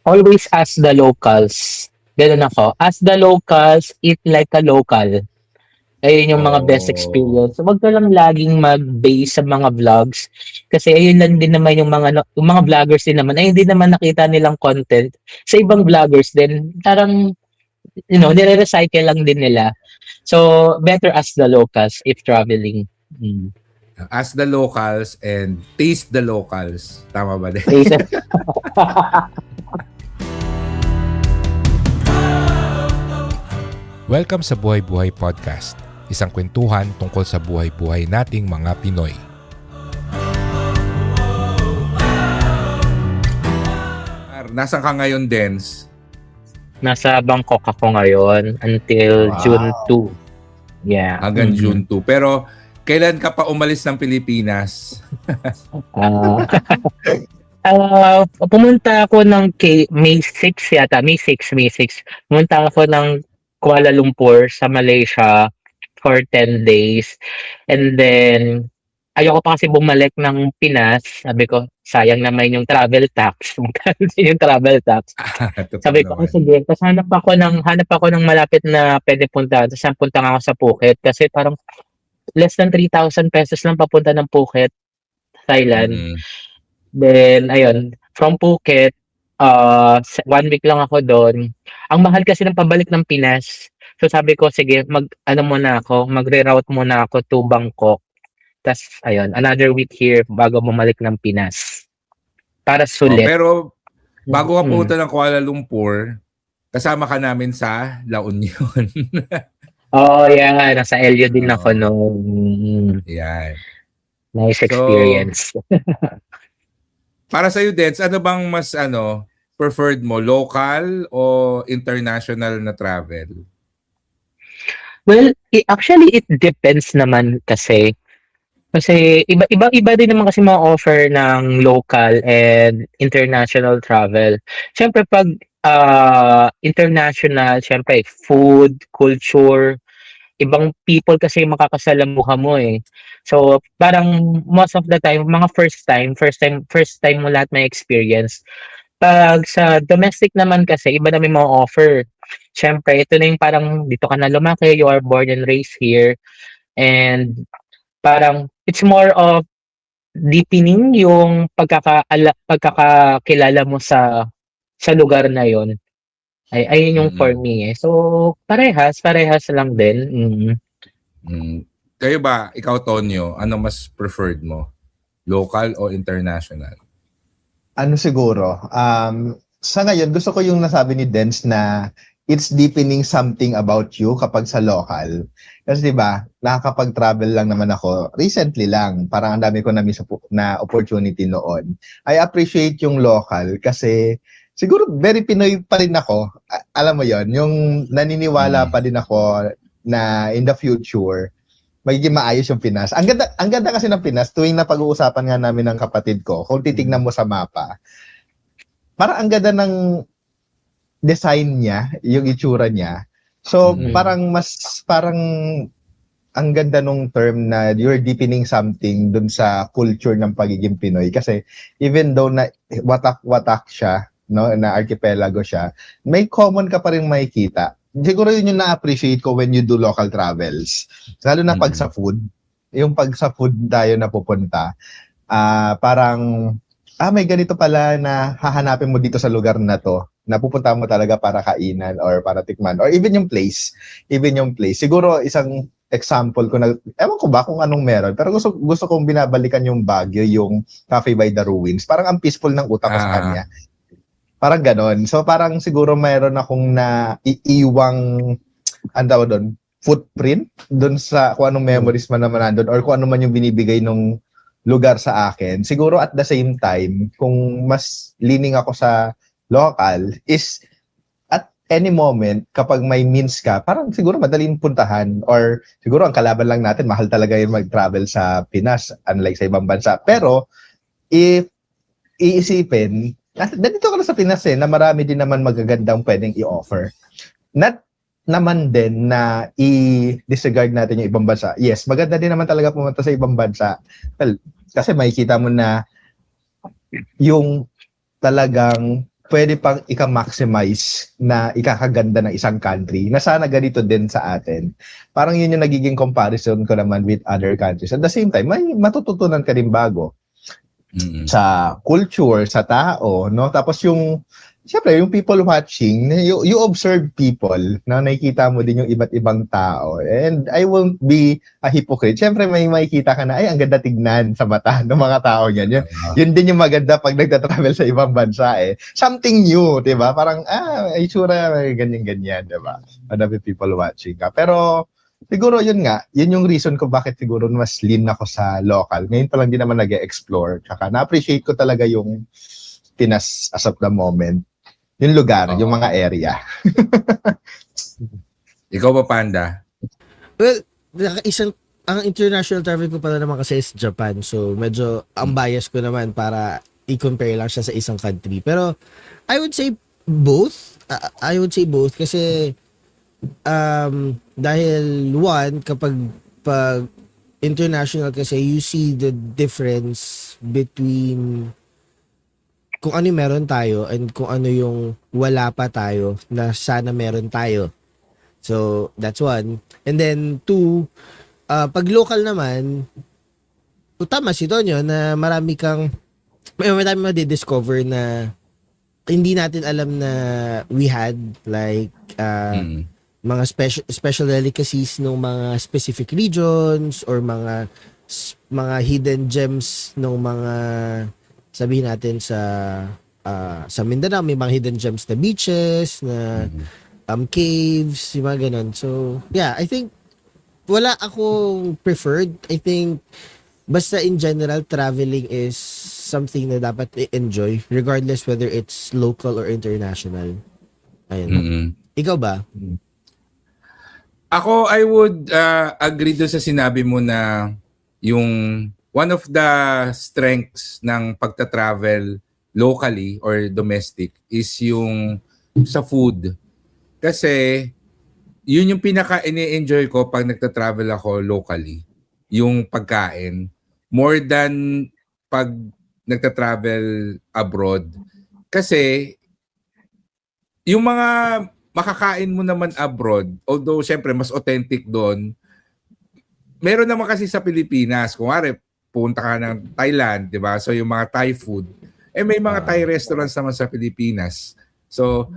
always ask the locals. Ganun ako. Ask the locals, eat like a local. Ayun yung mga best Oh. experience. So, wag ka lang laging mag-base sa mga vlogs kasi ayun lang din naman yung mga vloggers din naman ay hindi naman nakita nilang content sa ibang vloggers din. Parang nire-recycle lang din nila. So better ask the locals if traveling. Mm. Ask the locals and taste the locals. Tama ba din? Places. Welcome sa Buhay Buhay Podcast, isang kwentuhan tungkol sa buhay-buhay nating mga Pinoy. Nasaan ka ngayon, Dens? Nasa Bangkok ako ngayon until June Wow. 2. Yeah. Hanggang June 2. Pero kailan ka pa umalis ng Pilipinas? Ah, pumunta ako ng May 6 yata, May 6. Pumunta ako ng Kuala Lumpur sa Malaysia for 10 days. And then, ayoko pa kasi bumalik ng Pinas. Sabi ko, sayang naman yung travel tax. Magkano din yung travel tax. Totoo Sabi ko, naman. sige, tapos hanap ako ng malapit na pwede punta. Tapos punta nga ako sa Phuket kasi parang less than 3,000 pesos lang papunta ng Phuket, Thailand. Mm-mm. Then, ayun, from Phuket, 1 week lang ako doon. Ang mahal kasi ng pabalik ng Pinas. So sabi ko, sige, magre-route muna ako to Bangkok. Tas, ayun, another week here bago bumalik ng Pinas. Para Oh, sulit. pero bago ka Mm. pumunta ng Kuala Lumpur, kasama ka namin sa La Union. Oo, yeah, nasa LU din ako Oo. nung Yan. nice So, experience. para sa iyo, Dens, ano bang mas preferred mo, local o international na travel? Well, actually, it depends naman kasi. Kasi iba din naman kasi mga offer ng local and international travel. Siyempre pag international, siyempre food, culture, ibang people kasi yung makakasalamuha mo eh. So parang most of the time, mga first time mo lahat may experience. Pag sa domestic naman kasi, iba na may mga offer. Siyempre, ito na yung parang dito ka na lumaki, you are born and raised here. And parang it's more of deepening yung pagkakakilala mo sa lugar na yon. Ayun yung for Mm-mm. me eh. So, parehas lang din. Mm. Kayo ba, ikaw Tonyo, ano mas preferred mo? Local o international? Ano siguro, sa ngayon, gusto ko yung nasabi ni Dens na it's deepening something about you kapag sa local. Kasi 'di ba, nakakapag-travel lang naman ako recently lang. Parang ang dami ko na opportunity noon. I appreciate yung local kasi siguro very Pinoy pa rin ako. Alam mo 'yon, yung naniniwala pa din ako na in the future magiging maayos yung Pinas. Ang ganda kasi ng Pinas tuwing napag-uusapan nga namin ng kapatid ko. Kung titignan mo sa mapa, parang ang ganda ng design niya, yung itsura niya. So, parang ang ganda nung term na you're deepening something dun sa culture ng pagiging Pinoy. Kasi even though na watak-watak siya, no, na archipelago siya, may common ka pa rin makikita. Siguro yun yung na-appreciate ko when you do local travels. Lalo na pag sa food. Yung pag sa food tayo napupunta, parang may ganito pala na hahanapin mo dito sa lugar na to. Napupunta mo talaga para kainan or para tikman. Or even yung place. Siguro isang example ko na, ewan ko ba kung anong meron, pero gusto kong binabalikan yung Baguio, yung Cafe by the Ruins. Parang ang peaceful ng utak ko sa kanya. Parang ganon. So parang siguro mayroon akong naiiwang, doon, footprint doon sa kung anong memories man naman nandun or kung ano man yung binibigay nung lugar sa akin. Siguro at the same time, kung mas leaning ako sa local, is at any moment, kapag may means ka, parang siguro madaling puntahan or siguro ang kalaban lang natin, mahal talaga yung mag-travel sa Pinas, unlike sa ibang bansa. Pero, if iisipin, nandito ka na sa Pinas na marami din naman magagandang pwedeng i-offer. Not naman din na i-disregard natin yung ibang bansa. Yes, maganda din naman talaga pumunta sa ibang bansa. Well, kasi makikita mo na yung talagang pwede pang ika-maximize na ikakaganda ng isang country na sana ganito din sa atin. Parang yun yung nagiging comparison ko naman with other countries. At the same time, may matututunan ka din bago sa culture, sa tao, no? Tapos siyempre, yung people watching, you observe people, na nakikita mo din yung iba't ibang tao. And I won't be a hypocrite. Siyempre, may makikita ka na, ay, ang ganda tignan sa mata ng mga tao yan. Yun din yung maganda pag nagta-travel sa ibang bansa eh. Something new, di ba? Parang, itsura, ganyan-ganyan, di ba? Madami people watching ka. Pero, siguro yun nga, yun yung reason ko bakit siguro mas lean ako sa local. Ngayon pa lang din naman nag-explore. Tsaka na-appreciate ko talaga yung Pinas as of the moment. Yung lugar, yung mga area. Ikaw ba, Panda? Well, ang international travel ko pala naman kasi is Japan. So, medyo ang bias ko naman para i-compare lang siya sa isang country. Pero, I would say both. I would say both kasi dahil one, kapag international kasi, you see the difference between kung ano yung meron tayo and kung ano yung wala pa tayo na sana meron tayo. So, that's one. And then, two, pag local naman, tama si Tonyo na marami madidiscover na hindi natin alam na we had, like, mga special delicacies ng mga specific regions or mga hidden gems ng mga sabihin natin sa Mindanao, may mga hidden gems na beaches, na caves, yung mga ganun. So, yeah, I think wala akong preferred. I think basta in general, traveling is something na dapat i-enjoy regardless whether it's local or international. Ayun. Ikaw ba? Ako, I would agree doon sa sinabi mo na yung one of the strengths ng pagta-travel locally or domestic is yung sa food. Kasi yun yung pinaka-ini-enjoy ko pag nagta-travel ako locally, yung pagkain. More than pag nagta-travel abroad. Kasi yung mga makakain mo naman abroad, although syempre mas authentic doon, meron naman kasi sa Pilipinas. Kung punta ka ng Thailand, di ba? So yung mga Thai food, may mga Thai restaurants naman sa Pilipinas. So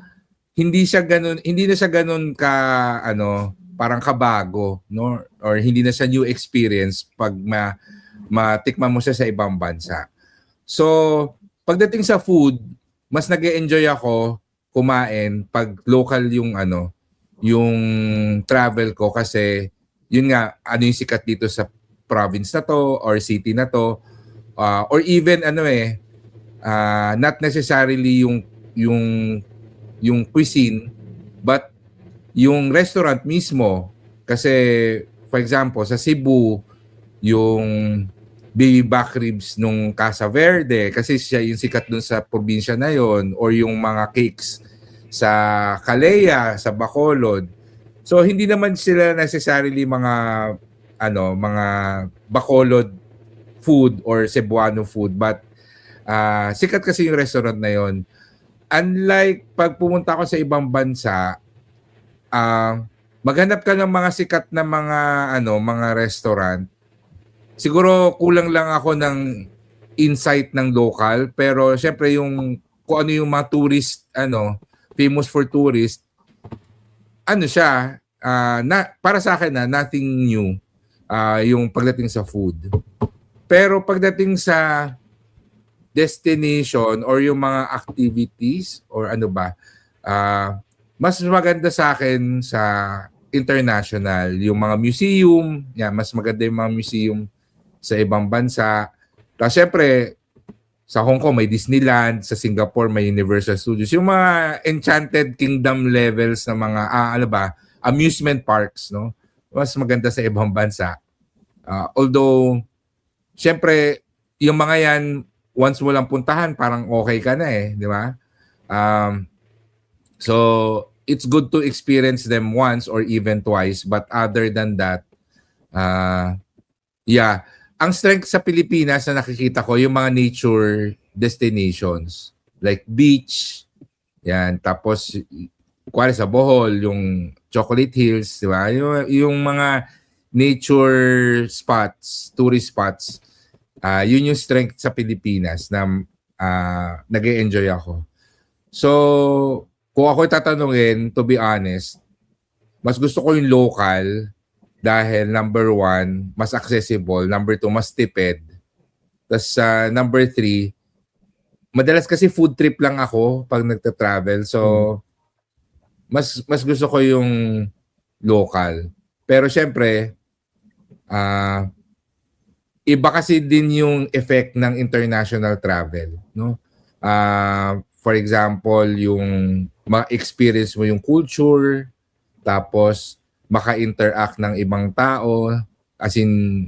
hindi na siya ganun ka parang kabago, no? Or hindi na siya new experience pag matikman mo siya sa ibang bansa. So pagdating sa food, mas nag-e-enjoy ako kumain pag local yung yung travel ko kasi yun nga yung sikat dito sa province na to or city na to, or even not necessarily yung cuisine but yung restaurant mismo. Kasi for example sa Cebu, yung baby back ribs nung Casa Verde kasi siya yung sikat dun sa probinsya na yon, or yung mga cakes sa Calea, sa Bacolod. So hindi naman sila necessarily mga Bacolod food or Cebuano food, but sikat kasi yung restaurant na yon. Unlike pag pumunta ako sa ibang bansa, maghanap ka ng mga sikat na mga restaurant. Siguro kulang lang ako ng insight ng local, pero syempre kung ano yung mga tourist, famous for tourist, siya, para sa akin nothing new yung pagdating sa food. Pero pagdating sa destination or yung mga activities or mas maganda sa akin sa international, yung mga museum, mas maganda yung mga museum sa ibang bansa. Tapos syempre, sa Hong Kong may Disneyland, sa Singapore may Universal Studios. Yung mga Enchanted Kingdom levels na mga amusement parks, no? Mas maganda sa ibang bansa. Although syempre, yung mga yan once mo lang puntahan, parang okay ka na di ba? So it's good to experience them once or even twice, but other than that, ang strength sa Pilipinas na nakikita ko, yung mga nature destinations like beach, Yan. Tapos, kuwari sa Bohol, yung Chocolate Hills, di ba? Yung mga nature spots, tourist spots, yun yung strength sa Pilipinas na nag-e-enjoy ako. So, kung ako tatanungin, to be honest, mas gusto ko yung local dahil number 1, mas accessible. Number 2, mas tipid. Tapos number 3, madalas kasi food trip lang ako pag nagta-travel. So, mas gusto ko yung local. Pero syempre, iba kasi din yung effect ng international travel, no? For example, yung ma-experience mo yung culture, tapos maka-interact ng ibang tao, as in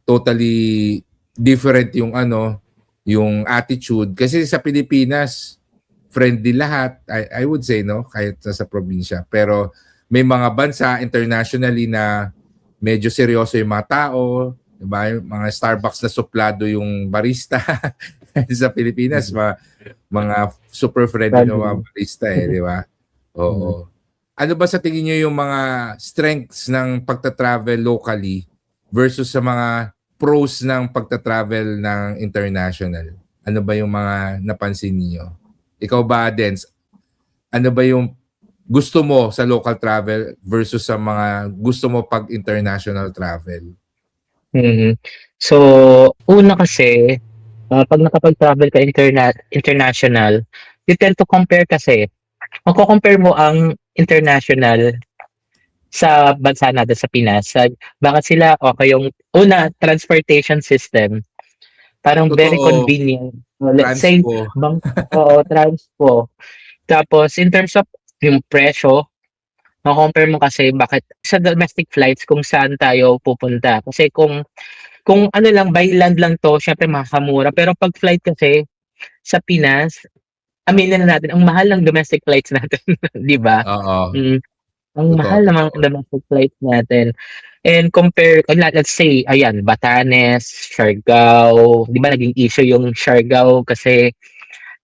totally different yung attitude. Kasi sa Pilipinas, friendly lahat, I would say, no, kahit sa probinsya. Pero may mga bansa internationally na medyo seryoso yung mga tao, diba? Yung mga Starbucks na suplado yung barista. Sa Pilipinas, mga super friendly ng mga barista di ba? Oo. Ano ba sa tingin niyo yung mga strengths ng pagta-travel locally versus sa mga pros ng pagta-travel ng international? Ano ba yung mga napansin niyo? Ikaw ba, Dens? Ano ba yung gusto mo sa local travel versus sa mga gusto mo pag international travel? So, una kasi, pag nakapag-travel ka international, you tend to compare kasi. Magko-compare mo ang international sa bansa natin sa Pinas. Bakit sila okay yung una, transportation system. Parang very Totoo. convenient. Let's say, Transpo. transpo. Tapos, in terms of yung presyo, compare mo kasi bakit sa domestic flights kung saan tayo pupunta. Kasi kung ano lang, by land lang to, syempre makakamura. Pero pag flight kasi, sa Pinas, aminin na natin, ang mahal ng domestic flights natin, di ba? Oo. Ang mahal ng mga domestic flights natin. And compare, let's say, ayan, Batanes, Siargao, di ba naging issue yung Siargao kasi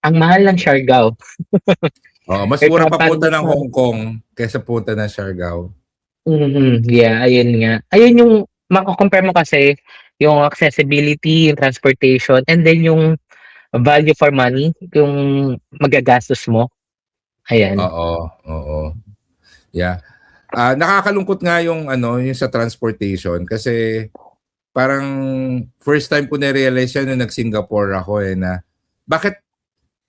ang mahal ng Siargao. Mas mura pa punta ng Hong Kong kaysa punta ng Siargao. Yeah, ayun nga. Ayun yung mako-compare mo kasi yung accessibility, yung transportation, and then yung value for money, yung magagastos mo. Ayan. Oo. Yeah. Nakakalungkot nga yung yung sa transportation kasi parang first time ko na-realize yan nung nag-Singapore ako na bakit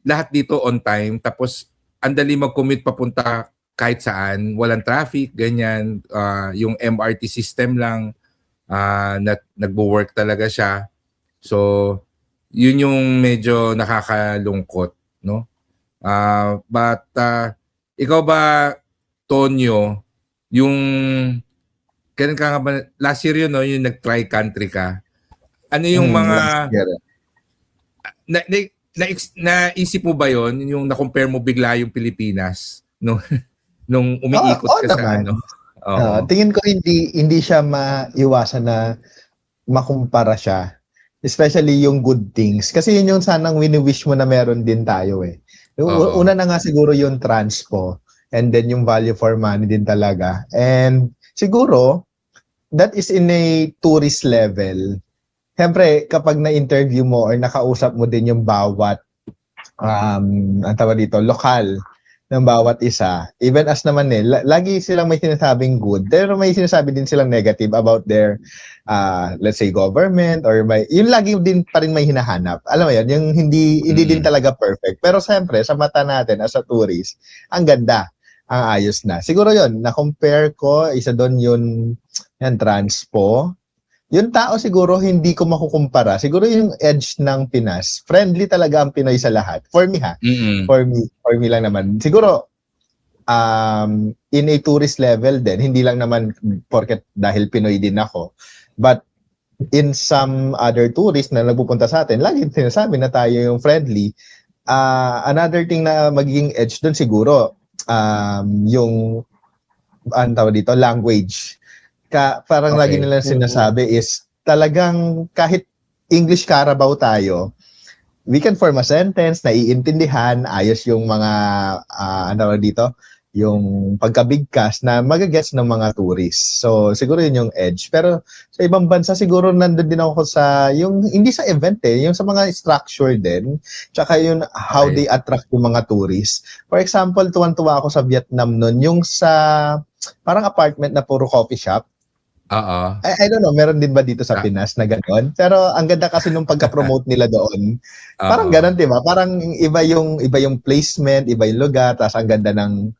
lahat dito on time tapos ang dali mag-commute papunta kahit saan, walang traffic, ganyan. Yung MRT system lang nagbo-work talaga siya. So, yun yung medyo nakakalungkot, no? But ikaw ba, Tonyo, yung kailan ka nga ba, last year yun, no, yung nag-try country ka. Ano yung mga naisip mo ba yon yung na-compare mo bigla yung Pilipinas nung umiikot ka sa tingin ko hindi siya maiwasan na makumpara siya. Especially yung good things. Kasi yun yung sanang wini-wish mo na meron din tayo eh. Una na nga siguro yung transpo and then yung value for money din talaga. And siguro, that is in a tourist level. Siyempre, kapag na-interview mo or nakausap mo din yung bawat ang tawag dito, lokal ng bawat isa, even as naman lagi silang may sinasabing good, pero may sinasabi din silang negative about their, let's say, government, or yun lagi din pa rin may hinahanap. Alam mo yan, yung hindi din talaga perfect. Pero siyempre, sa mata natin as a tourist, ang ganda, ang ayos na. Siguro yun, na-compare ko, isa doon yung transpo. Yung tao siguro hindi ko makukumpara. Siguro yung edge ng Pinas. Friendly talaga ang Pinoy sa lahat. For me ha. For me lang naman. Siguro in a tourist level din, hindi lang naman porket dahil Pinoy din ako. But in some other tourists na nagpupunta sa atin, lagi sinasabi na tayo yung friendly. Another thing na magiging edge doon siguro yung tawag dito, language. Parang lagi nila sinasabi is talagang kahit English Carabao tayo, we can form a sentence, naiintindihan, ayos yung mga, ano dito, yung pagkabigkas na magagets ng mga tourists. So, siguro yun yung edge. Pero sa ibang bansa, siguro nandun din ako sa, yung, hindi sa event yung sa mga structure din, tsaka yung how Okay. they attract yung mga tourists. For example, tuwan-tuwa ako sa Vietnam nun, yung sa, parang apartment na puro coffee shop. Oo. I don't know, meron din ba dito sa Ah. Pinas na gano'n? Pero ang ganda kasi nung pagka-promote nila doon, parang Oo. gano'n, 'di ba? Parang iba yung placement, iba yung lugar, tapos ang ganda ng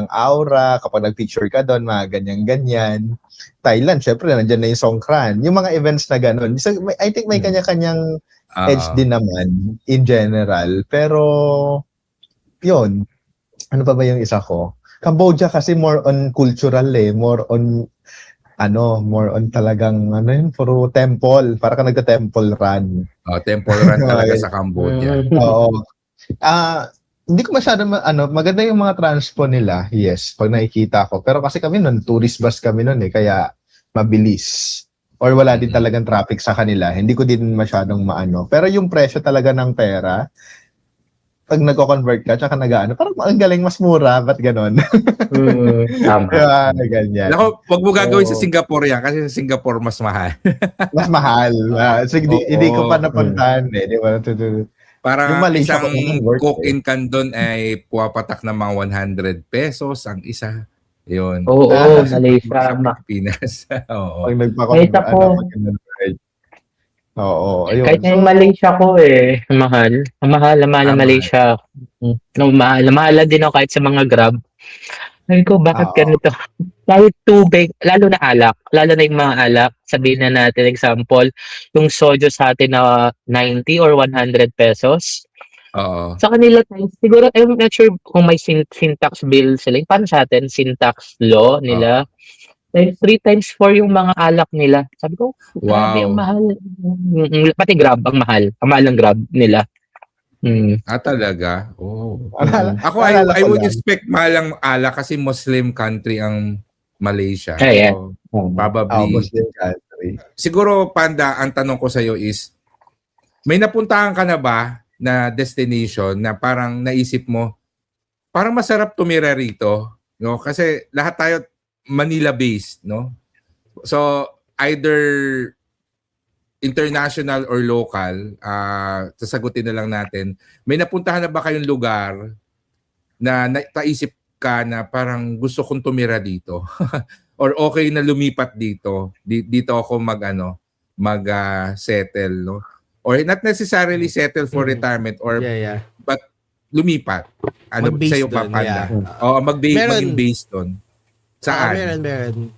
aura kapag nag-picture ka doon, mga ganyan-ganyan. Thailand, syempre nandiyan na yung Songkran. Yung mga events na gano'n. So, I think may Hmm. kanya-kanyang edge Oo. din naman in general. Pero yun, ano pa ba yung isa ko? Cambodia kasi more on cultural more on talagang puro temple, para ka nagta-temple run. Temple run talaga sa Cambodia. Oo. Hindi ko masyado maganda yung mga transpo nila. Yes, pag nakikita ko. Pero kasi kami noon, tourist bus kami noon kaya mabilis. Or wala din talagang traffic sa kanila. Hindi ko din masyadong maano. Pero yung presyo talaga ng pera, pag nagko-convert ka, tsaka parang ang galing, mas mura, ba't ganon? Tama. Diba, ganyan. Nako, wag mo gagawin sa Oo. Singapore yan kasi sa Singapore mas mahal. Mas mahal. So, hindi ko pa Oo. napuntahan di ba? Yung Para Malaysia isang ko naman worth Coke in can doon ay puwapatak ng mga 100 pesos ang isa. Yun. Oo, Sa Malaysia. Pilipinas. Oo. Pag Malaysia po. Oo, ayun. Kahit na yung Malaysia ko mahal. Ang mahal ng Tama. Malaysia. Mahal din ako kahit sa mga Grab. Sabi ko, bakit Oo. ganito? Kahit tubig, lalo na alak, lalo na yung mga alak, sabihin na natin, example, yung soju sa atin na 90 or 100 pesos. Oo. Sa kanila, siguro, I'm not sure kung may syntax bill sila. Paano sa atin? Syntax law nila. Like 3 times 4 yung mga alak nila. Sabi ko, grabe, ang Wow. mahal. Pati Grab, ang mahal. Ang mahal ng Grab nila. Talaga? Oh. Ako, Naalala I ko would lang. expect malang ala kasi Muslim country ang Malaysia. Yeah. So, probably. Muslim country. Siguro, Panda, ang tanong ko sa'yo is, may napuntahan ka na ba na destination na parang naisip mo, parang masarap tumira rito? No? Kasi lahat tayo Manila-based, no? So, either international or local, sasagutin na lang natin. May napuntahan na ba kayong lugar na naisip ka na parang gusto kong tumira dito? Or okay na lumipat dito? Dito ako settle, no? Or not necessarily settle for retirement or Yeah. but lumipat. Ano Mag-base sa'yo pa, dun, Panda? yeah. Oo, Meron. maging based doon. Saan? Meron.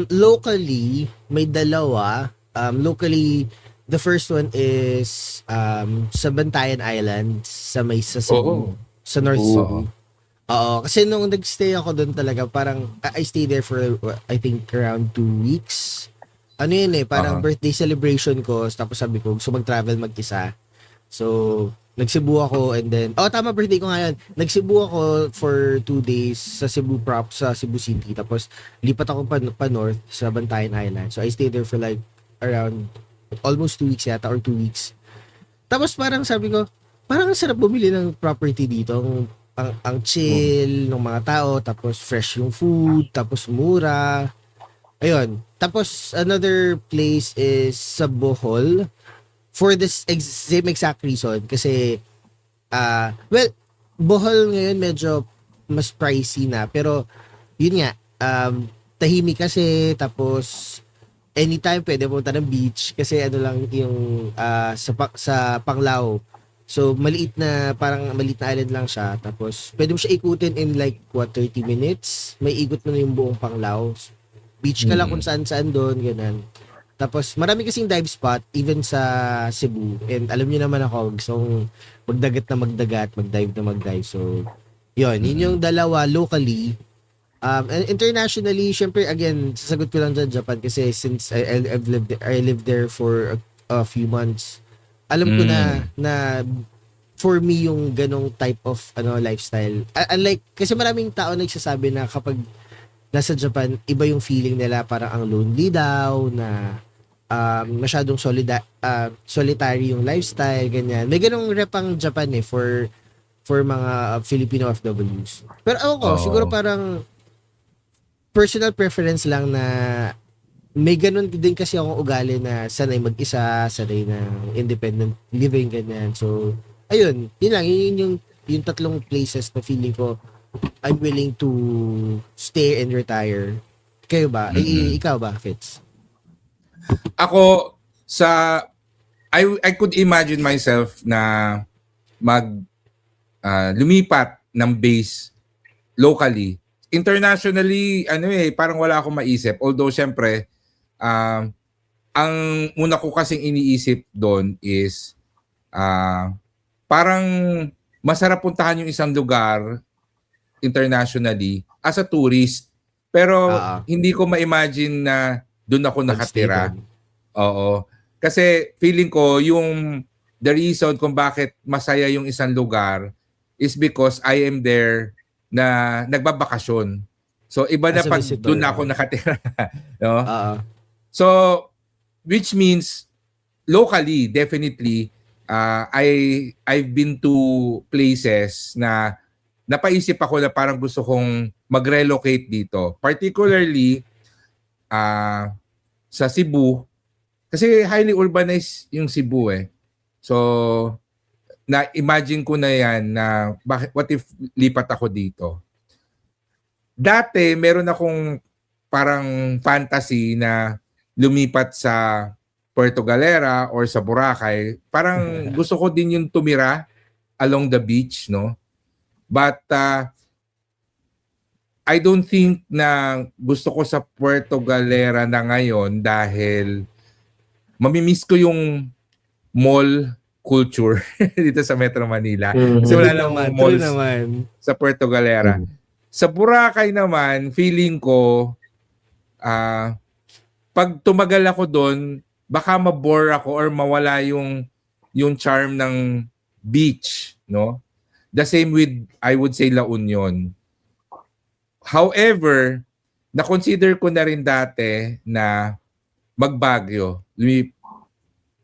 Locally, may dalawa. Locally, the first one is sa Bantayan Island sa Cebu. Oo. Sa North Oo. Cebu. Oo, kasi nung nagstay ako doon talaga, parang I stayed there for I think around 2 weeks. Ano yun parang birthday celebration ko, tapos sabi ko, gusto mag-travel mag-isa. So, nag-Cebu ako and then, tama, birthday ko ngayon. Nag-Cebu ako for 2 days sa Cebu City. Tapos, lipat ako pa north sa Bantayan Island. So, I stayed there for like around almost 2 weeks yata or 2 weeks. Tapos, parang sabi ko, parang ang sarap bumili ng property dito. Ang chill ng mga tao, tapos fresh yung food, tapos mura. Ayun. Tapos, another place is sa Bohol. For this same exact reason. Kasi, Bohol ngayon medyo mas pricey na. Pero, yun nga, tahimik kasi. Tapos, anytime pwede punta ng beach. Kasi ano lang yung sa Panglao. So, maliit na island lang siya. Tapos, pwede mo siya ikutin in like, 30 minutes? May ikot mo na yung buong Panglao. Beach ka lang kung saan-saan doon, ganun. Tapos, marami kasing dive spot, even sa Cebu. And alam niyo naman ako, gusto kong magdagat na magdagat, mag-dive na mag-dive. So, yun yung dalawa locally. And internationally, syempre, again, sasagot ko lang dyan, Japan, kasi since I lived there for a few months, alam ko na for me yung ganong type of lifestyle. Unlike, kasi maraming tao nagsasabi na kapag nasa Japan, iba yung feeling nila, parang ang lonely daw, na masyadong solitary yung lifestyle, ganyan. May ganung rep ang Japan for mga Filipino OFWs. Pero ako, siguro parang personal preference lang na may ganun din kasi akong ugali na sanay mag-isa, sanay ng independent living, ganyan. So, ayun, yun lang, yung tatlong places na feeling ko I'm willing to stay and retire. Kayo ba? Ikaw ba, Fitz? Ako, I could imagine myself na lumipat ng base locally. Internationally, parang wala akong maisip. Although, syempre, ang una ko kasing iniisip doon is parang masarap puntahan yung isang lugar internationally as a tourist. Pero hindi ko ma-imagine na doon ako nakatira. Oo. Kasi feeling ko the reason kung bakit masaya yung isang lugar is because I am there na nagbabakasyon. So iba na pag doon ako nakatira. No? So which means locally definitely I've been to places na napaisip ako na parang gusto kong mag-relocate dito. Particularly sa Cebu. Kasi highly urbanized yung Cebu eh. So, na-imagine ko na yan na what if lipat ako dito. Dati, meron akong parang fantasy na lumipat sa Puerto Galera or sa Boracay. Parang gusto ko din yung tumira along the beach, no? But I don't think na gusto ko sa Puerto Galera na ngayon dahil mamimiss ko yung mall culture dito sa Metro Manila. Kasi wala lang malls sa Puerto Galera. Sa Boracay naman, feeling ko pag tumagal ako doon, baka mabore ako or mawala yung charm ng beach, no? The same with, I would say, La Union. However, na-consider ko na rin dati na mag-Baguio.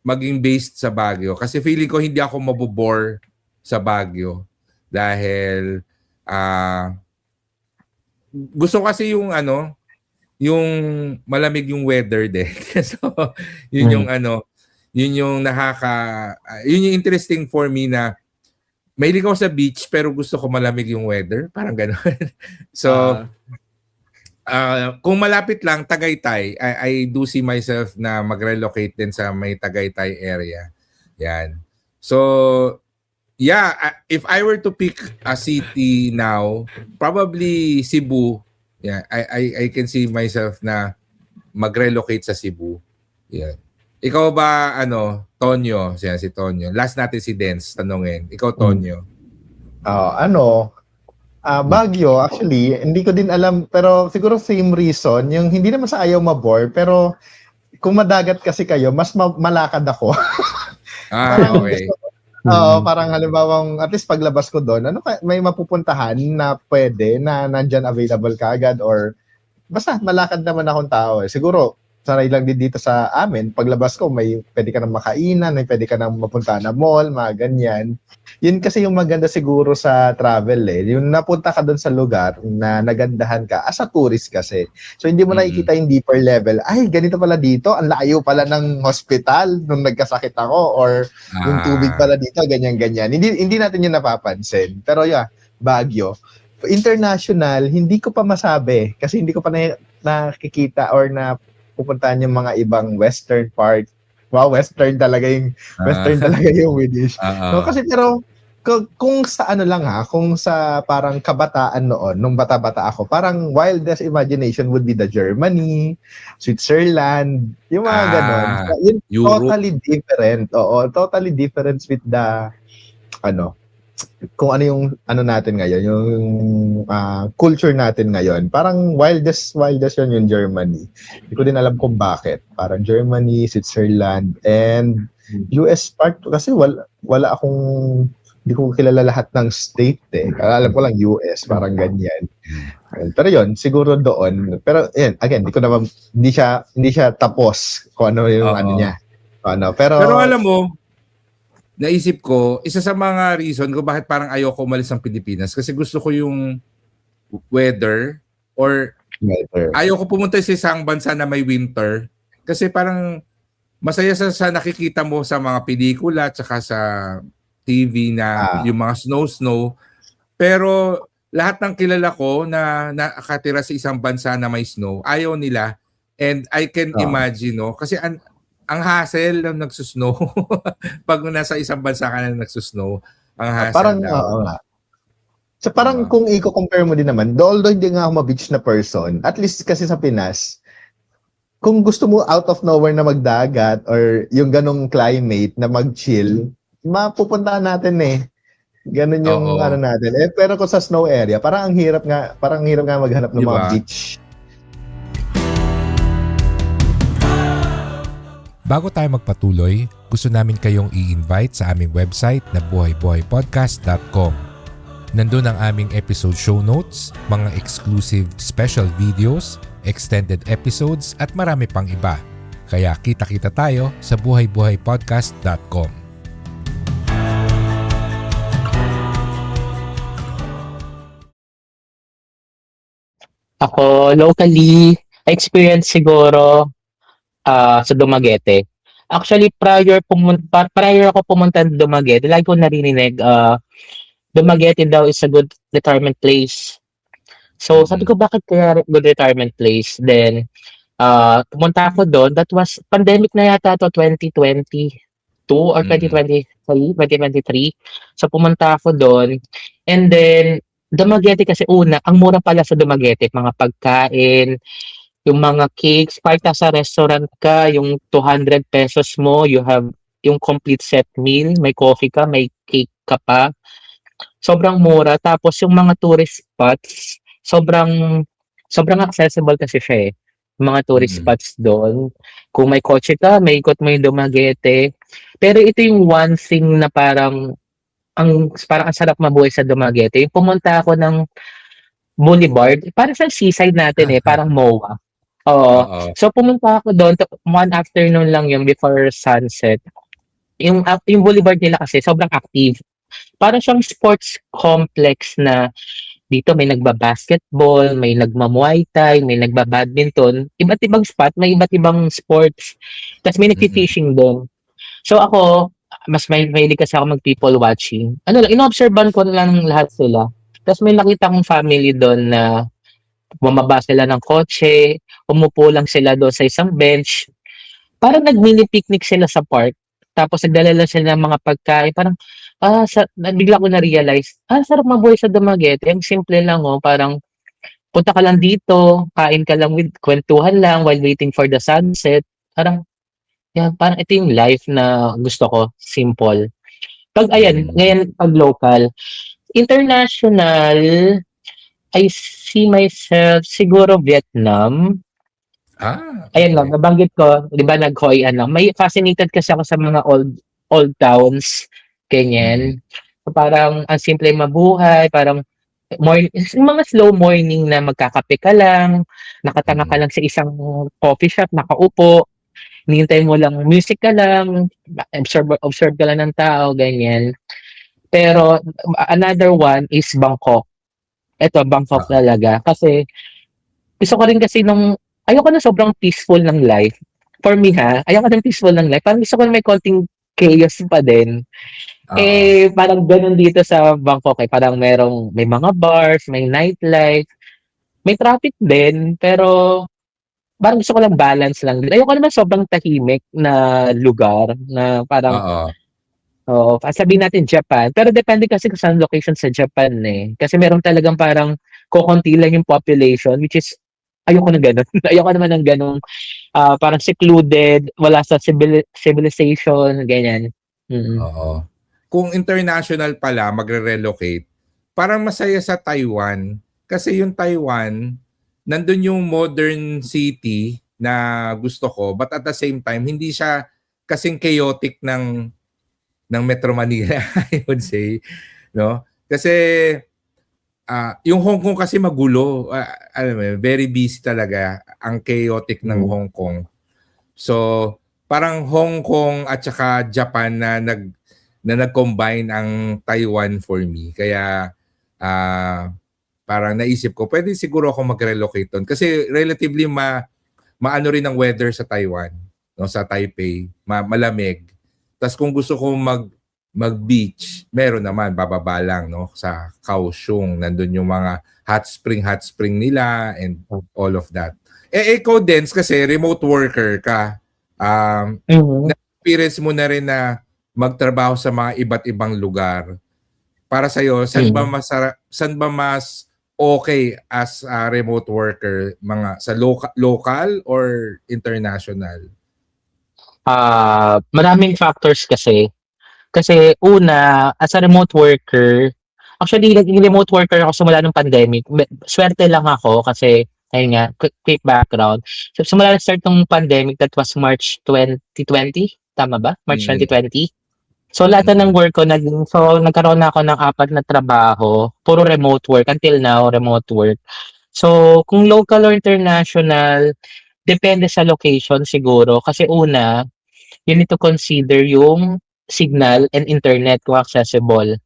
Maging based sa Baguio. Kasi feeling ko hindi ako mabobore sa Baguio. Dahil, gusto kasi yung malamig yung weather din. So, yun yung yun yung interesting for me na mahilig ako sa beach pero gusto ko malamig yung weather. Parang gano'n. So, kung malapit lang, Tagaytay, I do see myself na mag-relocate din sa may Tagaytay area. Yan. So, yeah, if I were to pick a city now, probably Cebu. Yeah, I can see myself na mag-relocate sa Cebu. Yeah. Ikaw ba, Tonyo? Siya, si Tonyo. Last natin si Dens, tanungin. Ikaw, Tonyo. Baguio, actually, hindi ko din alam, pero siguro same reason, yung hindi naman sa ayaw mabore, pero kung madagat kasi kayo, mas malakad ako. Okay. Parang halimbawang, at least paglabas ko doon, may mapupuntahan na pwede, na nandyan available ka agad, or basta malakad naman akong tao. Siguro, sanay lang din dito sa amin, paglabas ko, may pwede ka nang makainan, may pwede ka nang mapunta na mall, mga ganyan. Yun kasi yung maganda siguro sa travel yung napunta ka doon sa lugar na nagandahan ka as a tourist kasi. So hindi mo nakikita yung deeper level. Ay, ganito pala dito, ang layo pala ng hospital nung nagkasakit ako, or yung tubig pala dito, ganyan-ganyan. Hindi natin yun napapansin. Pero Baguio. International, hindi ko pa masabi kasi hindi ko pa nakikita or na pupuntahan yung mga ibang western part. Wow, western talaga yung Widish. No, kasi pero kung sa kung sa parang kabataan noon, nung bata-bata ako, parang wildest imagination would be the Germany, Switzerland, yung mga ganon. Yun, totally different. Oo, totally different with the kung ano yung natin ngayon, yung culture natin ngayon. Parang wildest yun yung Germany. Hindi ko din alam kung bakit. Parang Germany, Switzerland, and US part kasi wala akong, hindi ko kilala lahat ng state eh. Alam ko lang US, parang ganyan. Pero yun, siguro doon. Pero yun, again, hindi siya tapos kung ano yung ano Oo. niya. Kung ano. Pero Pero alam mo, naisip ko, isa sa mga reason kung bakit parang ayoko umalis ng Pilipinas kasi gusto ko yung weather or better. ayoko pumunta sa isang bansa na may winter kasi parang masaya sa nakikita mo sa mga pelikula at saka sa TV na Ah, yung mga snow. Pero lahat ng kilala ko na nakatira sa isang bansa na may snow, ayaw nila. And I can Oo. imagine, no? Kasi ang hassle ng nagsusnow. Pag nasa isang bansa ka na nagsusnow, ang hassle Parang, daw. oo nga. So parang Oo. kung i-compare mo din naman, although hindi nga ako ma-beach na person, at least kasi sa Pinas, kung gusto mo out of nowhere na magdagat or yung ganong climate na mag-chill, mapupuntahan natin eh. Ganun yung ano Oo. natin. Pero kung sa snow area, parang ang hirap nga maghanap ng Di mga ba? beach. Bago tayo magpatuloy, gusto namin kayong i-invite sa aming website na buhaybuhaypodcast.com. Nandun ang aming episode show notes, mga exclusive special videos, extended episodes at marami pang iba. Kaya kita-kita tayo sa buhaybuhaypodcast.com. Ako, locally, experience siguro sa Dumaguete. Actually, prior ako pumunta ng Dumaguete, lagi ko narinig, Dumaguete daw is a good retirement place. So, sabi ko, bakit kaya good retirement place? Then, pumunta ako doon. That was, pandemic na yata to 2022 or Mm-mm. 2023. So, pumunta ako doon. And then, Dumaguete kasi una, ang mura pala sa Dumaguete, mga pagkain, yung mga cakes, kahit sa restaurant ka, yung 200 pesos mo, you have yung complete set meal, may coffee ka, may cake ka pa. Sobrang mura. Tapos yung mga tourist spots, sobrang sobrang accessible kasi siya eh. Yung mga tourist Mm-mm. spots doon. Kung may kotse ka, may ikot mo yung Dumaguete. Pero ito yung one thing na parang ang sarap mabuhay sa Dumaguete. Yung pumunta ako ng Boulevard, parang sa seaside natin eh, parang MOA. Oo. Oo. So pumunta ako doon, one afternoon lang yung before sunset. Yung Boulevard nila kasi sobrang active. Parang siyang sports complex na dito may nagba-basketball, may nagma-muay thai, may nagba-badminton, iba't ibang spot, may iba't ibang sports. Tapos may Mm-mm. nagfi-fishing doon. So ako, mas mahilig kasi ako mag-people watching. Ano lang, inoobserban ko lang lahat sila. Tapos may nakita akong family doon na bumaba sila ng kotse, umupo lang sila doon sa isang bench. Parang nag-mini picnic sila sa park. Tapos nagdala lang sila ng mga pagkain. Parang, bigla ko na-realize, sarap mabuhay sa Dumaguete. Ang simple lang, oh. Parang, punta ka lang dito, kain ka lang with, kwentuhan lang while waiting for the sunset. Parang, yan, parang ito yung life na gusto ko. Simple. Pag, ayan, Mm. ngayon, pag local. International, I see myself, siguro Vietnam. Ayan lang, Okay. nabanggit ko, 'di ba nag-Hoi An lang. May fascinated kasi ako sa mga old towns, Mm-mm. ganyan. So, parang ang simple mabuhay, parang yung mga slow morning na magkakape ka lang, nakatanga ka Mm-mm. lang sa isang coffee shop, nakaupo, hinihintay mo lang music ka lang, observe ka lang ng tao, ganyan. Pero another one is Bangkok. Eto, Bangkok Ah, talaga. Kasi gusto ko rin kasi ayoko na sobrang peaceful ng life. For me ha, ayoko ng peaceful ng life. Parang gusto ko na may konting chaos pa din. oo. Parang ganun dito sa Bangkok eh. Parang may mga bars, may nightlife, may traffic din, pero parang gusto ko lang balance lang din. Ayoko naman sobrang tahimik na lugar na parang, Oo. oo, sabihin natin Japan. Pero depende kasi kung saan location sa Japan eh. Kasi meron talagang parang kokonti lang yung population, which is ayoko na gano'n. Ayoko naman ng gano'ng, parang secluded, wala sa civilization, ganyan. Mm. Oo. Kung international pala, magre-relocate, parang masaya sa Taiwan. Kasi yung Taiwan, nandun yung modern city na gusto ko, but at the same time, hindi siya kasing chaotic ng Metro Manila, I would say. No? Kasi yung Hong Kong kasi magulo. Alam mo, very busy talaga ang chaotic ng Hong Kong. So, parang Hong Kong at saka Japan na nag-combine ang Taiwan for me. Kaya parang naisip ko, pwede siguro ako mag-relocate doon kasi relatively maano rin ang weather sa Taiwan, no, sa Taipei, malamig. Tas kung gusto ko mag-beach, meron naman bababa lang, no, sa Kaohsiung, nandun yung mga hot spring nila and all of that. Ikaw Dens, kasi remote worker ka. Na-experience mo na rin na magtrabaho sa mga iba't ibang lugar. Para sa iyo, saan ba mas okay as a remote worker, mga sa local or international? Maraming factors kasi. Kasi una, as a remote worker, actually naging remote worker ako simula ng pandemic. Swerte lang ako kasi ayun nga, quick background. So, simula na start ng pandemic, that was March 2020, tama ba? March 2020. So lahat na ng work ko nagkaroon na ako ng 4 na trabaho, puro remote work until now, remote work. So kung local or international, depende sa location siguro kasi una, you need to consider yung signal and internet kung accessible.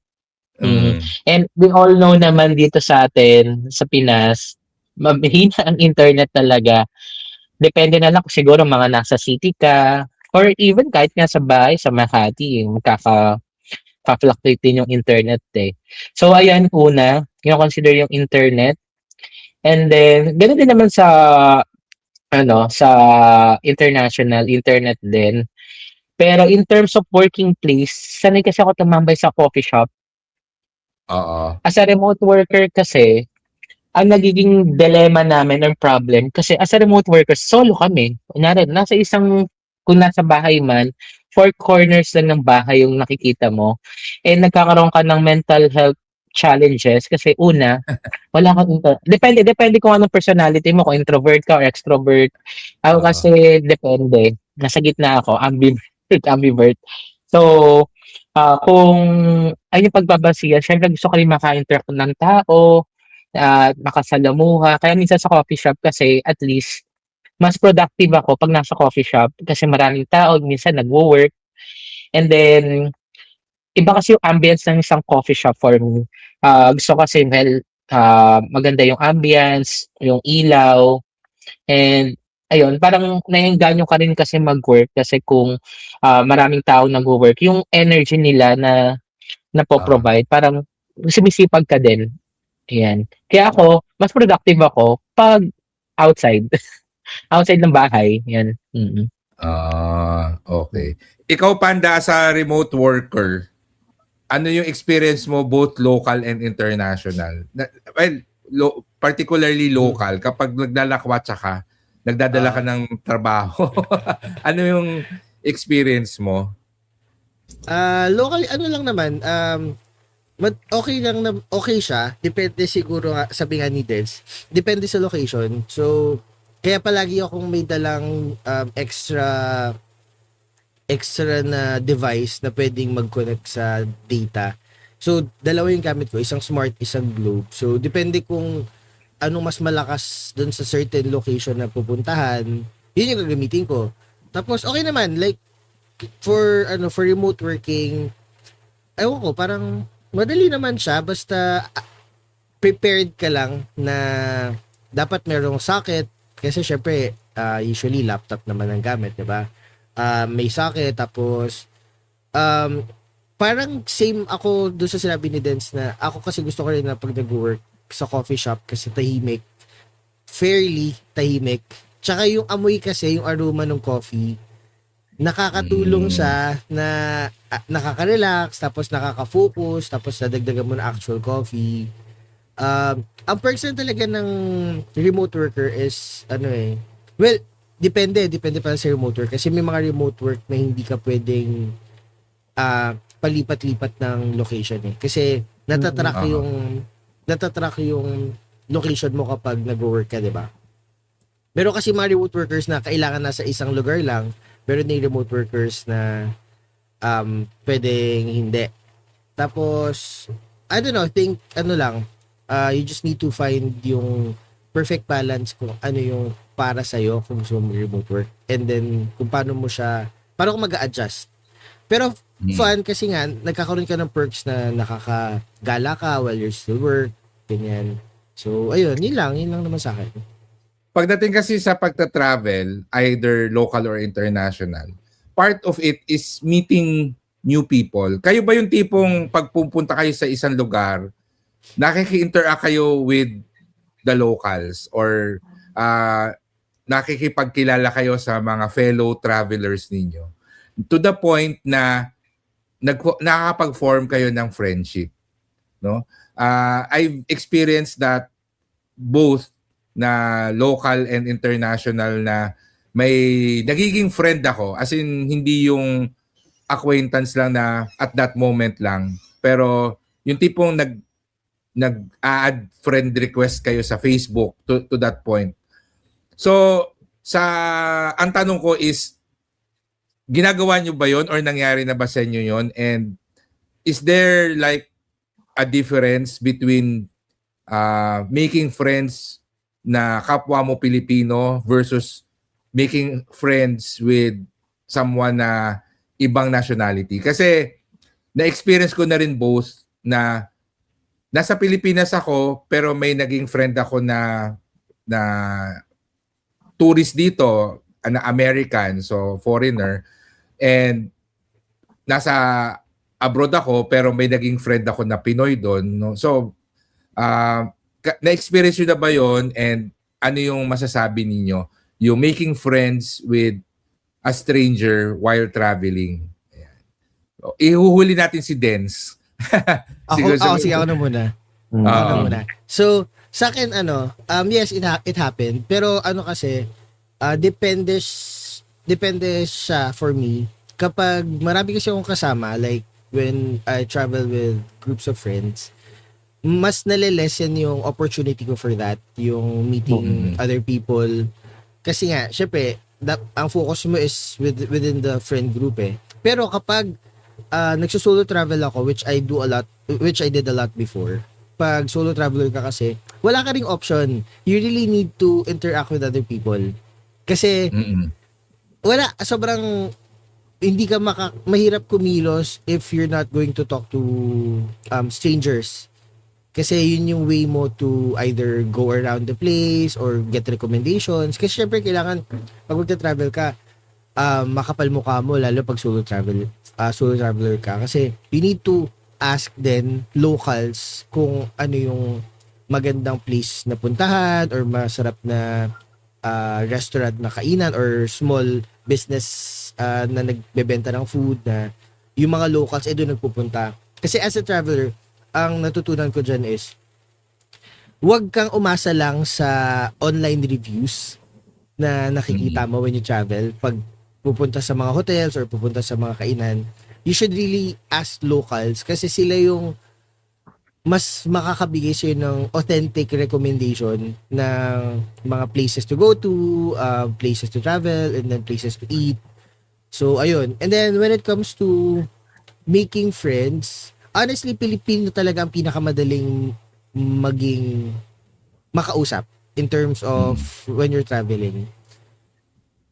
And we all know naman dito sa atin, sa Pinas, mahina ang internet talaga. Depende na lang kung siguro mga nasa city ka or even kahit nga sa bahay, sa Makati, magkaka-fluctuate din yung internet eh. So ayan, una, consider yung internet. And then, ganoon din naman sa sa international internet din. Pero in terms of working place, sanay kasi ako tumambay sa coffee shop. Oo. As a remote worker kasi, ang nagiging dilemma namin or problem, kasi as a remote worker, solo kami. Kunyari, kung nasa bahay man, 4 corners lang ng bahay yung nakikita mo. And nagkakaroon ka ng mental health challenges kasi una, wala kang depende kung anong personality mo, kung introvert ka or extrovert. Ako kasi depende. Nasa gitna ako, ambivert. So, kung ayun yung pagbabasihan, syempre gusto ko rin maka-interact ng tao, makasalamuha. Kaya minsan sa coffee shop kasi at least mas productive ako pag nasa coffee shop kasi maraming tao, minsan nagwo-work. And then, iba kasi yung ambience ng isang coffee shop for me. Gusto ko kasi maganda yung ambience, yung ilaw, and ayun, parang naiengganyo ka rin kasi mag-work kasi kung maraming tao nag-work, yung energy nila na napo-provide, parang sumisipag ka din. Ayan. Kaya ako, mas productive ako pag outside. Outside ng bahay. Yan. Okay. Ikaw, Panda, sa remote worker, ano yung experience mo both local and international? Particularly local, kapag nagdalakwatsa ka, nagdadala ka ng trabaho. Ano yung experience mo? Locally, ano lang naman, okay lang na okay siya. Depende siguro nga, sabi nga ni Dens, depende sa location. So, kaya palagi akong may dalang extra na device na pwedeng mag-connect sa data. So, dalawa yung gamit ko, isang smart, isang globe. So, depende kung anong mas malakas dun sa certain location na pupuntahan, yun yung gagamitin ko. Tapos, okay naman, like, for remote working, ewan ko, parang madali naman siya, basta prepared ka lang na dapat merong socket, kasi syempre, usually laptop naman ang gamit, diba? May socket, tapos parang same ako doon sa sinabi ni Dens na ako kasi gusto ko rin na pag nag-work sa coffee shop kasi tahimik, fairly tahimik. Tsaka yung amoy kasi, yung aroma ng coffee, nakakatulong siya na nakaka-relax, tapos nakaka-focus, tapos nadagdagan mo na actual coffee. Ang perks talaga ng remote worker is well, depende pa sa remote work kasi may mga remote work na hindi ka pwedeng palipat-lipat ng location kasi natatrack yung location mo kapag nag-work ka, 'di ba? Pero kasi mga remote workers na kailangan nasa isang lugar lang, meron din remote workers na pwedeng hindi. Tapos I don't know, think You just need to find yung perfect balance kung ano yung para sa'yo kung gusto mo remote work. And then, kung paano ka mag-a-adjust. Pero fun kasi nga, nagkakaroon ka ng perks na nakakagala ka while you're still work, ganyan. So, ayun, yun lang naman sa akin. Pagdating kasi sa pagta-travel, either local or international, part of it is meeting new people. Kayo ba yung tipong pagpupunta kayo sa isang lugar, nakiki-interact kayo with the locals or nakikipagkilala kayo sa mga fellow travelers ninyo to the point na nakakapag-form kayo ng friendship, no? I've experienced that both na local and international na may nagiging friend ako, as in hindi yung acquaintance lang na at that moment lang, pero yung tipong nag-add friend request kayo sa Facebook to that point. So ang tanong ko is, ginagawa nyo ba yon or nangyari na ba sa inyo yon? And is there like a difference between making friends na kapwa mo Pilipino versus making friends with someone na ibang nationality? Kasi na-experience ko na rin both na nasa Pilipinas ako pero may naging friend ako na tourist dito, na American, so foreigner, and nasa abroad ako pero may naging friend ako na Pinoy doon, no? So na-experience nyo na ba yun, and ano yung masasabi ninyo yung making friends with a stranger while traveling? Ayan. So, ihuhuli natin si Dens. Sige, ako na muna. Ako na muna. So, sa akin, yes, it happened. Pero kasi, depende siya for me. Kapag marami kasi akong kasama, like when I travel with groups of friends, mas nalilesen yung opportunity ko for that, yung meeting other people. Kasi nga, syempre, ang focus mo is within the friend group eh. Pero kapag nagsusolo travel ako, which I did a lot before, pag solo traveler ka kasi, wala ka ring option. You really need to interact with other people. Kasi, sobrang, hindi ka mahirap kumilos if you're not going to talk to strangers. Kasi yun yung way mo to either go around the place or get recommendations. Kasi syempre kailangan, pag magta-travel ka, makapal mukha mo, lalo pag solo traveler ka. Kasi you need to ask then locals kung ano yung magandang place na puntahan or masarap na restaurant na kainan or small business na nagbebenta ng food na yung mga locals doon nagpupunta. Kasi as a traveler, ang natutunan ko dyan is, huwag kang umasa lang sa online reviews na nakikita mo when you travel. Pag pupunta sa mga hotels or pupunta sa mga kainan, you should really ask locals kasi sila yung mas makakabigay sa'yo ng authentic recommendation ng mga places to go to, places to travel, and then places to eat. So, ayun. And then, when it comes to making friends, honestly, Pilipino talaga ang pinakamadaling maging makausap in terms of when you're traveling.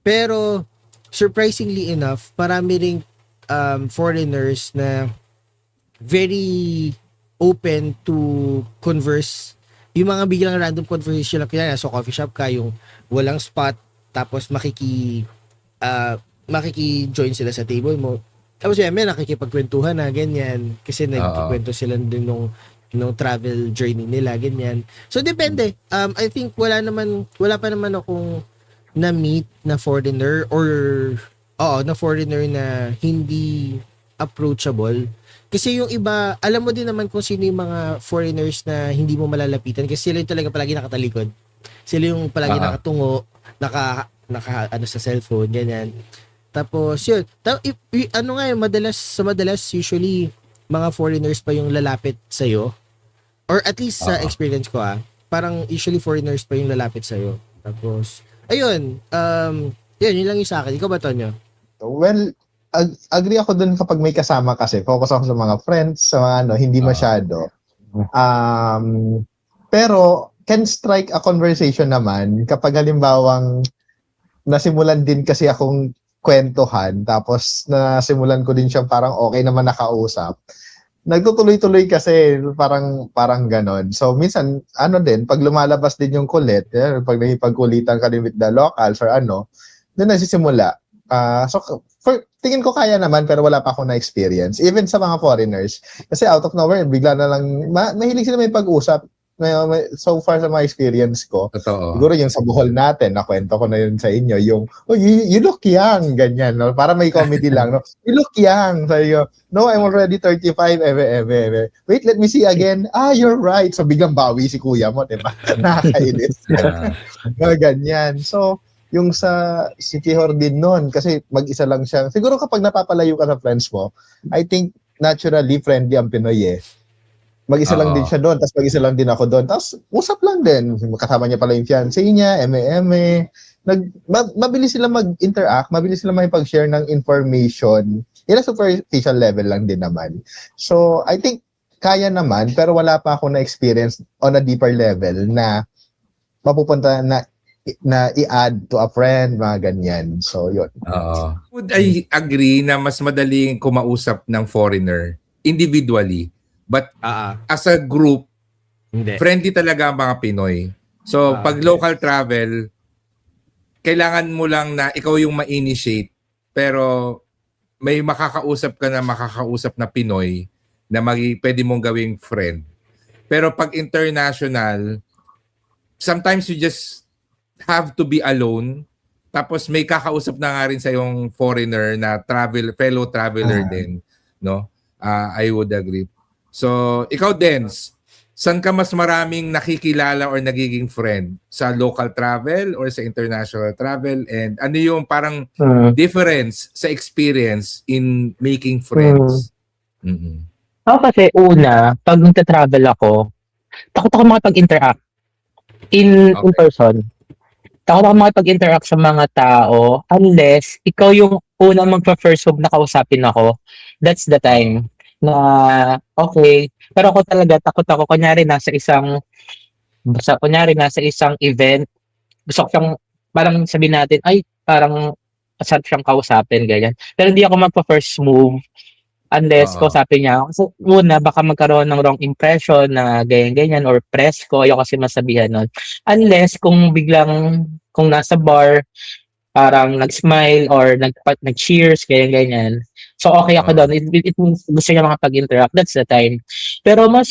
Pero, surprisingly enough, marami ring foreigners na very open to converse. Yung mga biglang random conversation lang, kaya so coffee shop ka, yung walang spot, tapos makiki-join sila sa table mo. Tapos may nakikipagkwentuhan na, ganyan. Kasi nagkikwento sila din nung travel journey nila, ganyan. So, depende. I think wala pa naman akong na-meet na foreigner na foreigner na hindi approachable. Kasi yung iba, alam mo din naman kung sino yung mga foreigners na hindi mo malalapitan kasi sila yung talaga palagi nakatalikod. Sila yung palagi nakatungo, sa cellphone, ganyan. Tapos yun, madalas usually mga foreigners pa yung lalapit sa'yo. Or at least sa experience ko parang usually foreigners pa yung lalapit sa'yo. Tapos, ayun, yun lang yung sa akin. Ikaw ba, Tonyo? Well, agree ako dun kapag may kasama kasi. Focus ako sa mga friends, sa mga hindi masyado. Pero can strike a conversation naman kapag halimbawang nasimulan din kasi akong kwentuhan, tapos nasimulan ko din siyang parang okay naman nakausap. Nagtutuloy-tuloy kasi parang ganon. So minsan ano din pag lumalabas din yung kulit, pag nakipagkulitan ka din with the locals or ano, doon nagsisimula. Tingin ko kaya naman pero wala pa akong na-experience. Even sa mga foreigners. Kasi out of nowhere, bigla na lang, mahilig sila may pag-usap. So far sa mga experience ko, Totoo. siguro yung sa Bohol natin, nakwento ko na yun sa inyo, yung, oh, you look young, ganyan, no? Para may comedy lang, no? You look young. Sabi ko, no, I'm already 35, wait, let me see again. You're right. So biglang bawi si kuya mo, diba? Nakakainis. Ganyan. So, yung sa si Kihor din noon, kasi mag-isa lang siya. Siguro kapag napapalayo ka sa friends mo, I think naturally friendly ang Pinoy eh. Mag-isa lang din siya doon, tapos mag-isa lang din ako doon. Tapos usap lang din. Kasama niya pala yung fiancé niya, eme-eme. Mabilis sila mag-interact, mabilis sila makipag-share ng information. In a superficial level lang din naman. So, I think kaya naman, pero wala pa ako na-experience on a deeper level na mapupunta na i-add to a friend, mga ganyan. So, yun. Would I agree na mas madaling kumausap ng foreigner individually? But as a group, Hindi. friendly talaga ang mga Pinoy. So, pag local travel, kailangan mo lang na ikaw yung ma-initiate, pero may makakausap ka na Pinoy na pwede mong gawing friend. Pero pag international, sometimes you just have to be alone, tapos may kakausap na nga rin sa yung foreigner na fellow traveler din, no? I would agree. So, ikaw, Dens, saan ka mas maraming nakikilala or nagiging friend? Sa local travel or sa international travel? And ano yung parang difference sa experience in making friends? Ako kasi una, pag nagta-travel ako, takot ako makipag-interact in person. Takot ako makipag-interact sa mga tao unless ikaw yung unang magpa-first move na kausapin ako. That's the time na okay. Pero ako talaga, takot ako. Kunyari, nasa isang event, gusto ko siyang, parang sabihin natin, ay, parang masarap siyang kausapin, ganyan. Pero hindi ako magpa-first move unless kausapin niya ako. Kasi una, baka magkaroon ng wrong impression na ganyan-ganyan or press ko, ayaw kasi masabihan nun. Unless kung nasa bar, parang nag-smile or nag-cheers, ganyan-ganyan. So, okay ako doon. It means gusto niya makapag-interact. That's the time. Pero mas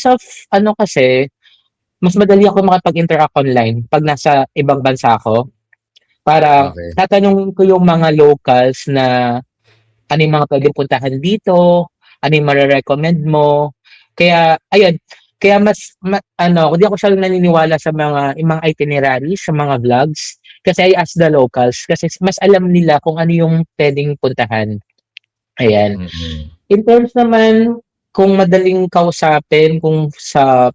madali ako makapag-interact online pag nasa ibang bansa ako. Parang tatanungin ko yung mga locals na ano yung mga pwedeng puntahan dito, ano yung marirecommend mo. Kaya, ayun, kaya hindi ako siya naniniwala sa yung mga itineraries, sa mga vlogs. Kasi I ask the locals kasi mas alam nila kung ano yung pwedeng puntahan. Ayan. In terms naman, kung madaling kausapin, kung sa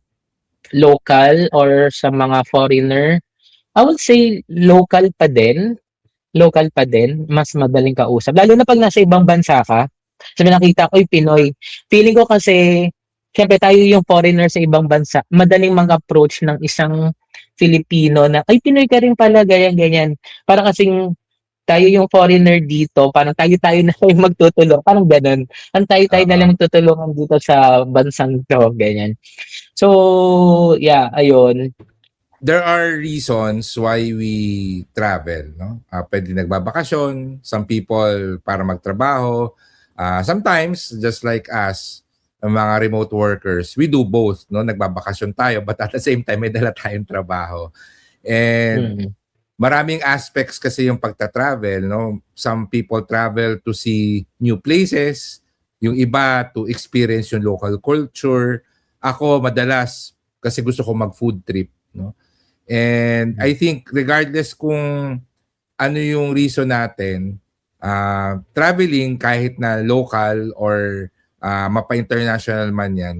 local or sa mga foreigner, I would say local pa din, mas madaling kausap. Lalo na pag nasa ibang bansa ka, sabi nakita ko, Pinoy. Feeling ko kasi, syempre tayo yung foreigner sa ibang bansa, madaling mag-approach ng isang Filipino na, ay, Pinoy ka rin pala, ganyan-ganyan. Parang kasing tayo yung foreigner dito, parang tayo na yung magtutulong, parang ganun. Ang tayo na lang magtutulungan dito sa bansang to, ganyan. So, yeah, ayun. There are reasons why we travel, no? Pwede nagbabakasyon, some people para magtrabaho. Sometimes, just like us, mga remote workers, we do both, no? Nagbabakasyon tayo, but at the same time, may dala tayong trabaho. And maraming aspects kasi yung pagta-travel, no? Some people travel to see new places, yung iba to experience yung local culture. Ako madalas kasi gusto ko mag-food trip, no? And I think regardless kung ano yung reason natin, traveling kahit na local or mapa-international man yan,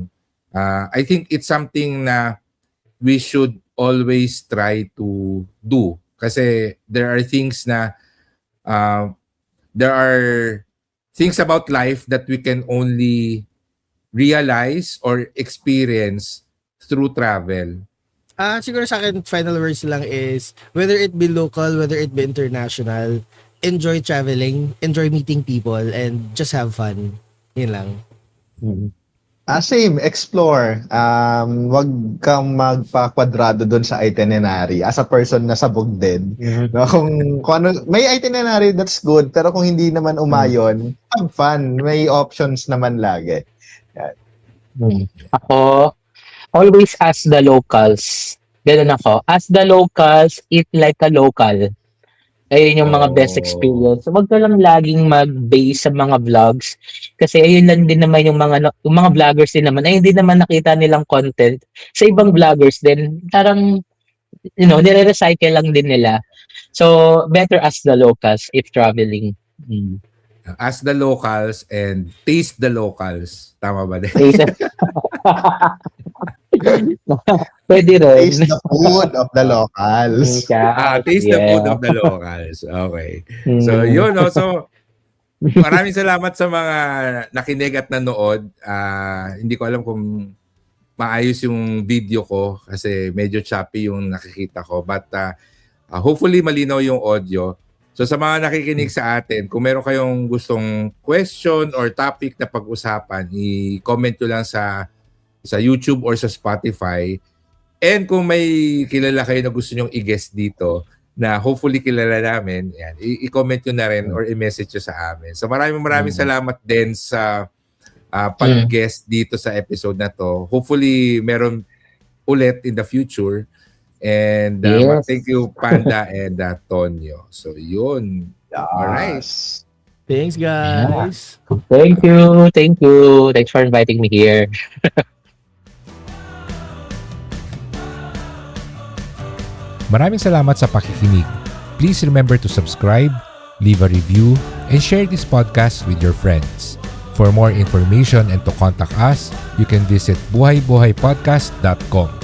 I think it's something na we should always try to do. Kasi there are things about life that we can only realize or experience through travel. Siguro sa akin, final words lang is, whether it be local, whether it be international, enjoy traveling, enjoy meeting people, and just have fun. Yun lang. Same, explore. Wag kang magpa-kwadrado doon sa itinerary as a person na sabog din. No, kung ano, may itinerary, that's good. Pero kung hindi naman umayon, have fun. May options naman lagi. Ako, always ask the locals. Ganun ako. Ask the locals, eat like a local. Ayun yung mga best experience. So, wag ka lang laging mag-base sa mga vlogs. Kasi ayun lang din naman yung mga vloggers din naman. Ayun din naman nakita nilang content sa ibang vloggers din. Parang, nire-recycle lang din nila. So, better ask the locals if traveling. Ask the locals and taste the locals. Tama ba din? Pwede rin. Taste the food of the locals. Taste the food of the locals. Okay. So, yun. No? So, maraming salamat sa mga nakinig at nanood. Hindi ko alam kung maayos yung video ko kasi medyo choppy yung nakikita ko. But hopefully malinaw yung audio. So sa mga nakikinig sa atin, kung meron kayong gustong question or topic na pag-usapan, i-comment nyo lang sa YouTube or sa Spotify. And kung may kilala kayo na gusto nyong i-guest dito, na hopefully kilala namin, yan, i-comment nyo na rin or i-message nyo sa amin. So maraming salamat din sa pag-guest dito sa episode na to. Hopefully meron ulit in the future. And thank you, Panda and Tonyo. So yun. Alright. Thanks, guys. Thank you. Thanks for inviting me here. Maraming salamat sa pakikinig. Please remember to subscribe, leave a review, and share this podcast with your friends. For more information and to contact us, you can visit buhaybuhaypodcast.com.